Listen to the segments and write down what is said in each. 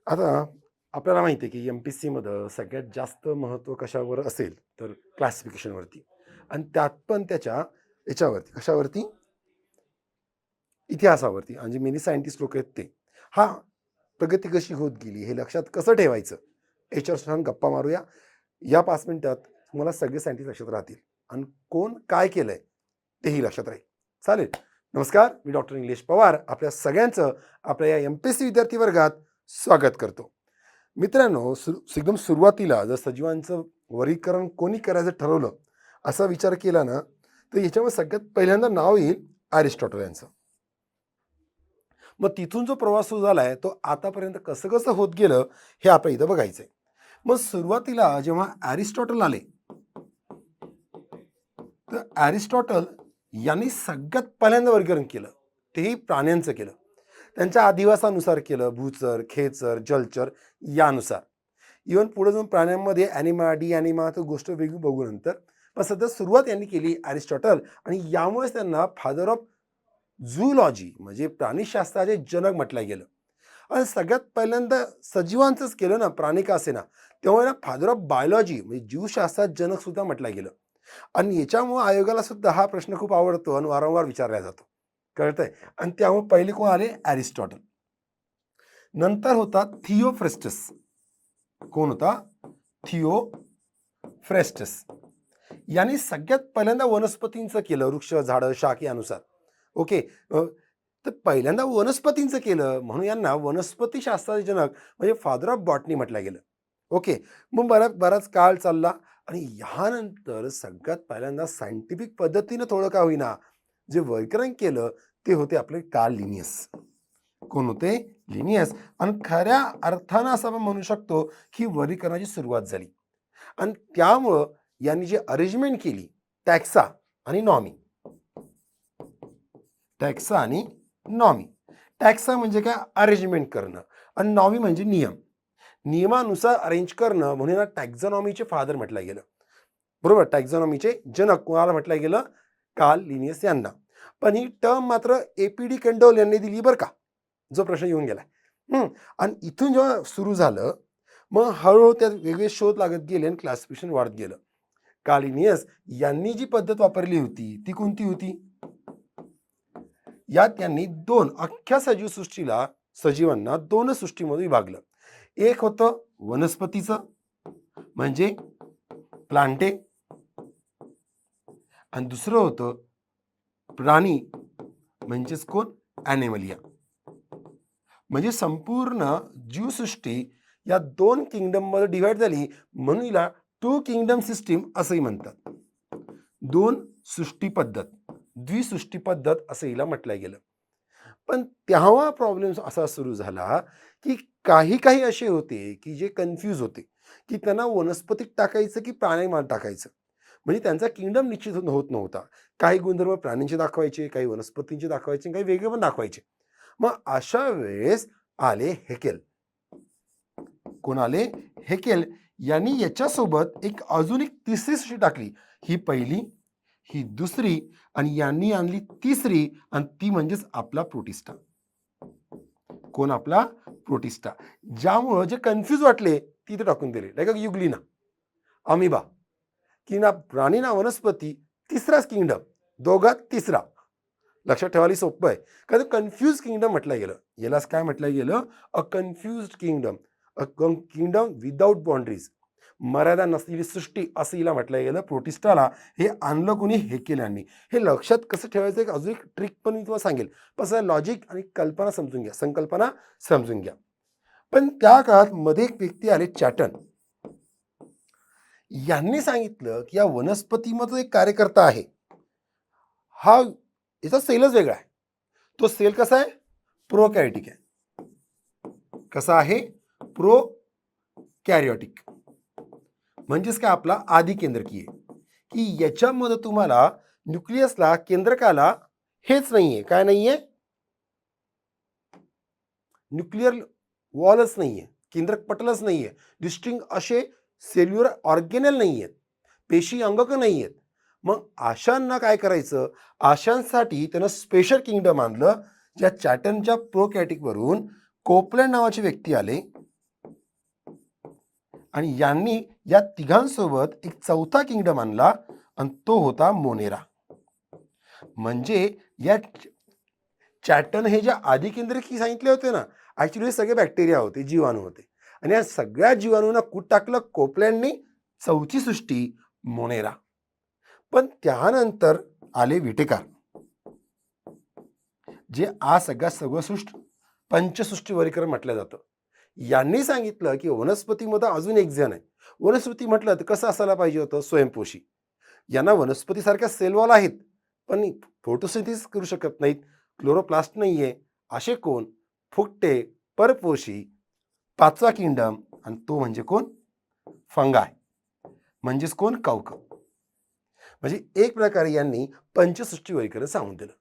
आता आपल्याला माहिती आहे की एम-पी-एस-सीमध्ये सगळ्यात जास्त महत्त्व कशावर असेल तर क्लासिफिकेशनवरती आणि त्यात पण त्याच्या याच्यावरती कशावरती इतिहासावरती आणि जे मेनी सायंटिस्ट लोक आहेत ते हा प्रगती कशी होत गेली हे लक्षात कसं ठेवायचं याच्यावर छान गप्पा मारूया. या 5 मिनिटात तुम्हाला सगळे सायंटिस्ट लक्षात राहतील आणि कोण काय केलंय तेही लक्षात राहील. चालेल. नमस्कार, मी डॉक्टर निलेश पवार आपल्या सगळ्यांचं आपल्या या एम-पी-एस-सी विद्यार्थी वर्गात स्वागत करतो. मित्रांनो, एकदम सुरुवातीला जर सजीवांचं वर्गीकरण कोणी करायचं ठरवलं असा विचार केला ना, तर याच्यावर सगळ्यात पहिल्यांदा नाव येईल अरिस्टॉटल यांचं. मग तिथून जो प्रवास सुरू झालाय तो आतापर्यंत कसं कसं होत गेलं हे आपण इथं बघायचंय. मग सुरुवातीला जेव्हा अरिस्टॉटल आले, तर अरिस्टॉटल यांनी सगळ्यात पहिल्यांदा वर्गीकरण केलं, तेही प्राण्यांचं केलं. त्यांच्या अधिवासानुसार केलं, भूचर, खेचर, जलचर यानुसार. इव्हन पुढे जाऊन प्राण्यांमध्ये ॲनिमा, डी ॲनिमा तर गोष्ट वेगळी बघू नंतर. पण सध्या सुरुवात यांनी केली अरिस्टॉटल आणि यामुळेच त्यांना फादर ऑफ झूलॉजी म्हणजे प्राणीशास्त्राचे जनक म्हटलं गेलं. आणि सगळ्यात पहिल्यांदा सजीवांचंच केलं ना, प्राणी का असेना, तेव्हा ना फादर ऑफ बायोलॉजी म्हणजे जीवशास्त्रात जनक सुद्धा म्हटलं गेलं. आणि याच्यामुळे आयोगाला सुद्धा हा प्रश्न खूप आवडतो आणि वारंवार विचारला जातो. कळतंय? आणि त्यामुळे पहिले कोण आले? अरिस्टॉटल. नंतर होता थिओफ्रेस्टस. कोण होता? थिओफ्रेस्टस. यांनी सगळ्यात पहिल्यांदा वनस्पतींचं केलं, वृक्ष, झाडं, शाख यानुसार. ओके. तर पहिल्यांदा वनस्पतींचं केलं म्हणून यांना वनस्पती शास्त्राचे जनक म्हणजे फादर ऑफ बॉटनी म्हटलं गेलं. ओके. मग बराच काळ चालला आणि ह्यानंतर सगळ्यात पहिल्यांदा सायंटिफिक पद्धतीनं थोडं का होईना जे वर्गीकरण केलं ते होते आपले कार्ल लिनियस. कोण होते? लिनियस. आणि खऱ्या अर्थानं असं आपण म्हणू शकतो की वर्गीकरणाची सुरुवात झाली. आणि त्यामुळं यांनी जी अरेंजमेंट केली टॅक्सा आणि नॉमी. टॅक्सा आणि नॉमी. टॅक्सा म्हणजे काय? अरेंजमेंट करणं आणि नॉमी म्हणजे नियम. नियमानुसार अरेंज करणं म्हणून टॅक्झॉनॉमीचे फादर म्हटलं गेलं. बरोबर. टॅक्झॉनॉमीचे जनक कोणाला म्हटलं गेलं? कार्ल लिनियस यांना. पण ही टर्म मात्र ए-पी-डी केंडोल यांनी दिली बरं का, जो प्रश्न येऊन गेलाय. आणि इथून जेव्हा सुरू झालं मग हळूहळू त्यात वेगळे शोध लागत गेले आणि क्लासिफिकेशन वाढत गेलं. कार्ल लिनियस यांनी जी पद्धत वापरली होती ती कोणती होती? यात त्यांनी दोन अख्ख्या सजीवसृष्टीला सजीवांना दोनच सृष्टीमध्ये विभागलं. एक होतं वनस्पतीचं म्हणजे प्लांटे आणि दुसरं होतं प्राणी म्हणजेच कोण? ॲनिमलिया. म्हणजे संपूर्ण जीवसृष्टी या दोन किंगडममध्ये डिव्हाइड झाली म्हणून हिला टू किंगडम सिस्टीम असंही म्हणतात. दोन सृष्टी पद्धत, द्विसृष्टी पद्धत असं हिला म्हटलं गेलं. पण तेव्हा प्रॉब्लेम असा सुरू झाला की काही काही असे होते की जे कन्फ्यूज होते की त्यांना वनस्पतीत टाकायचं की प्राण्यात टाकायचं. म्हणजे त्यांचा किंगडम निश्चित होत नव्हता. काही गुणधर्म प्राण्यांचे दाखवायचे, काही वनस्पतींचे दाखवायचे, काही वेगळे पण दाखवायचे. मग अशा वेळेस आले हेकेल. कोण आले? हेकेल. यांनी याच्यासोबत अजून एक तिसरी सृष्टी टाकली. ही पहिली, ही दुसरी आणि यांनी आणली तिसरी आणि ती म्हणजेच आपला प्रोटिस्टा. कोण? आपला प्रोटिस्टा. ज्यामुळं जे कन्फ्यूज वाटले तिथे टाकून दिले. लाईक युग्लिना, अमिबा, की ना प्राणी ना वनस्पती, तिसराच किंगडम, दोघात तिसरा. लक्षात ठेवायला सोपं आहे. कारण कन्फ्यूज किंगडम म्हटलं गेलं. यालाच काय म्हटलं गेलं? A confused kingdom, a kingdom without boundaries, मर्यादा नसलेली सृष्टी असं हिला म्हटलं गेलं. प्रोटिस्टाला हे आणलं कोणी? हेकेल यांनी. हे लक्षात कसं ठेवायचं एक अजून एक ट्रिक पण मी तुम्हाला सांगेल. पण लॉजिक आणि कल्पना समजून घ्या, संकल्पना समजून घ्या. पण त्या काळात मध्ये एक व्यक्ती आले, चॅटन. यांनी सांगितलं की या वनस्पतीमध्ये एक कार्यकर्ता आहे. हा याचा सेलच वेगळा आहे. तो सेल कसा आहे? प्रोकॅरियोटिक आहे. कसा आहे? प्रोकॅरियोटिक. म्हणजेच काय? आपला आधी केंद्रकीय की याच्यामध्ये तुम्हाला न्यूक्लियसला, केंद्रकाला हेच नाहीये. काय नाहीये? न्यूक्लिअर वॉलच नाहीये, केंद्रक पटलच नाहीये, डिस्टिंग असे सेल्युलर ऑर्गेनेल नाही आहेत, पेशी अंगक नाही आहेत. मग आशांना काय करायचं? आशांसाठी त्यानं स्पेशल किंगडम आणलं. ज्या चॅटनच्या प्रोकॅटिकवरून कोपलँड नावाचे व्यक्ती आले. आणि यांनी या तिघांसोबत एक चौथा किंगडम आणला आणि तो होता मोनेरा. म्हणजे या चॅटन हे जे आधी केंद्रकी सांगितले होते ना, ऍक्च्युली हे सगळे बॅक्टेरिया होते, जीवाणू होते. आणि या सगळ्या जीवाणूंना कुठ टाकलं कोपलँडनी, चौथी सृष्टी मोनेरा. पण त्यानंतर आले विटेकार, जे आज सगळ्यात सर्वसृष्ट पंचसृष्टी वर्गीकरण म्हटलं जातं. यांनी सांगितलं की वनस्पतीमध्ये अजून एक जण आहे. वनस्पती म्हटलं तर कसं असायला पाहिजे होतं, स्वयंपोषी. यांना वनस्पतीसारख्या सेलवॉल आहेत, पण फोटोसिंथेसिस करू शकत नाहीत, क्लोरोप्लास्ट नाहीये. असे कोण? फुकटे, परपोषी. पाचवा किंगडम, आणि तो म्हणजे कोण? फंगाय. म्हणजेच कोण? कवक. म्हणजे एक प्रकारे यांनी पंचसृष्टी वर्गीकरण सांगून दिलं.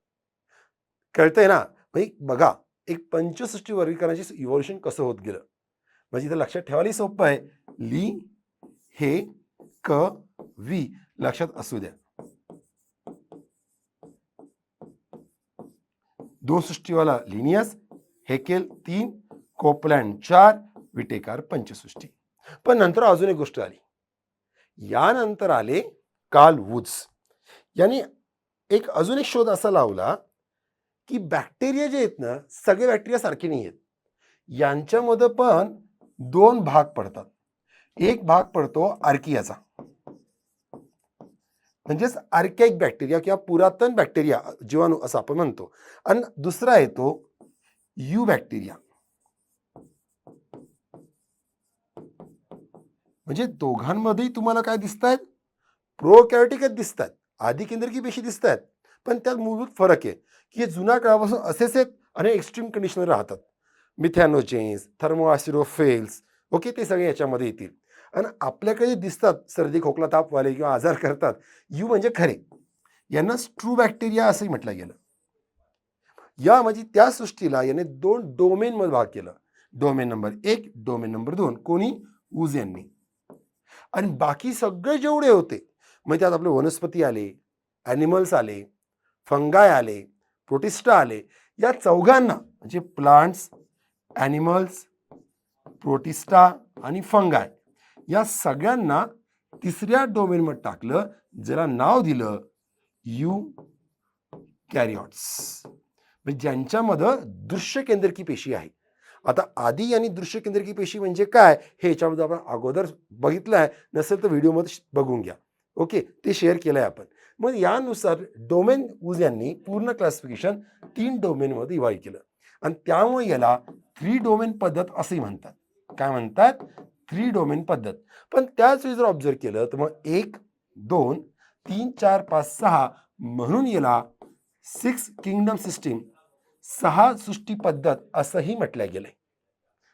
कळतंय ना? म्हणजे बघा, एक पंचसृष्टी वर्गीकरणाचे इव्होल्युशन कसं होत गेलं. म्हणजे इथं लक्षात ठेवायला सोपं आहे. ली, हे, क, वी लक्षात असू द्या. दोन सृष्टीवाला लिनियस, हेकेल 3, कोपलँड 4, विटेकार पंचसृष्टी. पण नंतर अजून एक गोष्ट आली. यानंतर आले कार्ल वुड्स. यांनी अजून एक शोध असा लावला की बॅक्टेरिया जे आहेत ना, सगळे बॅक्टेरिया सारखे नाही आहेत. यांच्यामध्ये पण दोन भाग पडतात. एक भाग पडतो आर्कियाचा, म्हणजेच आर्कॅइक बॅक्टेरिया किंवा पुरातन बॅक्टेरिया, जीवाणू असं आपण म्हणतो. आणि दुसरा येतो यू बॅक्टेरिया. म्हणजे दोघांमध्येही तुम्हाला काय दिसत आहेत? प्रोकॅरियोटिकच दिसत आहेत, आधी केंद्रकी पेशी दिसत आहेत. पण त्यात मूलभूत फरक आहे की हे जुन्या काळापासून असेच आहेत आणि एक्स्ट्रीम कंडिशनवर राहतात. मिथॅनोजेन्स, थर्मोआसिरोफेल्स, ओके, ते सगळे याच्यामध्ये येतील. आणि आपल्याकडे जे दिसतात सर्दी खोकला तापवाले किंवा आजार करतात, यू म्हणजे खरे, यांना ट्रू बॅक्टेरिया असंही म्हटलं गेलं. या म्हणजे त्या सृष्टीला याने दोन डोमेन मध्ये भाग केला. Domain number 1, domain number 2. कोणी? वूज यांनी. आणि बाकी सगळे जेवढे होते, म्हणजे त्यात आपले वनस्पती आले, ॲनिमल्स आले, फंगाय आले, प्रोटिस्टा आले. या चौघांना म्हणजे प्लांट्स, ॲनिमल्स, प्रोटिस्टा आणि फंगाय, या सगळ्यांना तिसऱ्या डोमेनमध्ये टाकलं, ज्याला नाव दिलं यू कॅरिऑट्स. म्हणजे ज्यांच्यामध्ये दृश्य केंद्रकी पेशी आहे. आता आधी आणि दृश्य केंद्रकी पेशी म्हणजे काय हे याच्यामध्ये आपण अगोदर बघितलं आहे, नसेल तर व्हिडिओमध्ये बघून घ्या. ओके, ते शेअर केलं आहे आपण. मग यानुसार डोमेन वूज यांनी पूर्ण क्लासिफिकेशन 3 डोमेनमध्ये डिवाइड केलं. आणि त्यामुळे याला 3 डोमेन पद्धत असंही म्हणतात. काय म्हणतात? 3 डोमेन पद्धत. पण त्याच वेळी जर ऑब्झर्व केलं तर मग 1, 2, 3, 4, 5, 6 म्हणून याला 6 किंगडम सिस्टीम, 6 सृष्टी पद्धत असंही म्हटलं गेलंय.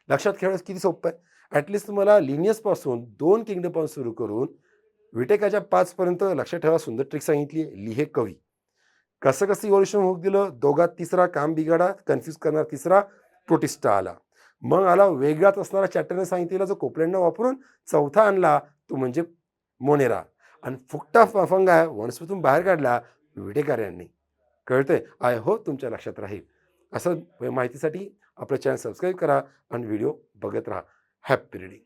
लक्षात ठेवायचं किती सोपं आहे. ॲटलिस्ट तुम्हाला लिनियस पासून 2 किंगडम पासून सुरू करून विटेकाच्या 5 पर्यंत लक्षात ठेवा. सुंदर ट्रिक सांगितली. लिहे कवी. कसं कसं इव्होल्युशन होत गेलं, दोघात तिसरा काम बिघाडा, कन्फ्यूज करणार तिसरा प्रोटिस्टा आला. मग आला वेगळाच असणारा चॅटरने सांगितलेला जो कोपलँड वापरून चौथा आणला, तो म्हणजे मोनेरा. आणि फुकटा फंगाय वनस्पतीतून बाहेर काढला विटेकार यांनी. कळतंय? आय होप तुमच्या लक्षात राहील. असं माहितीसाठी आपलं चॅनल सबस्क्राईब करा आणि व्हिडिओ बघत राहा. Happy reading.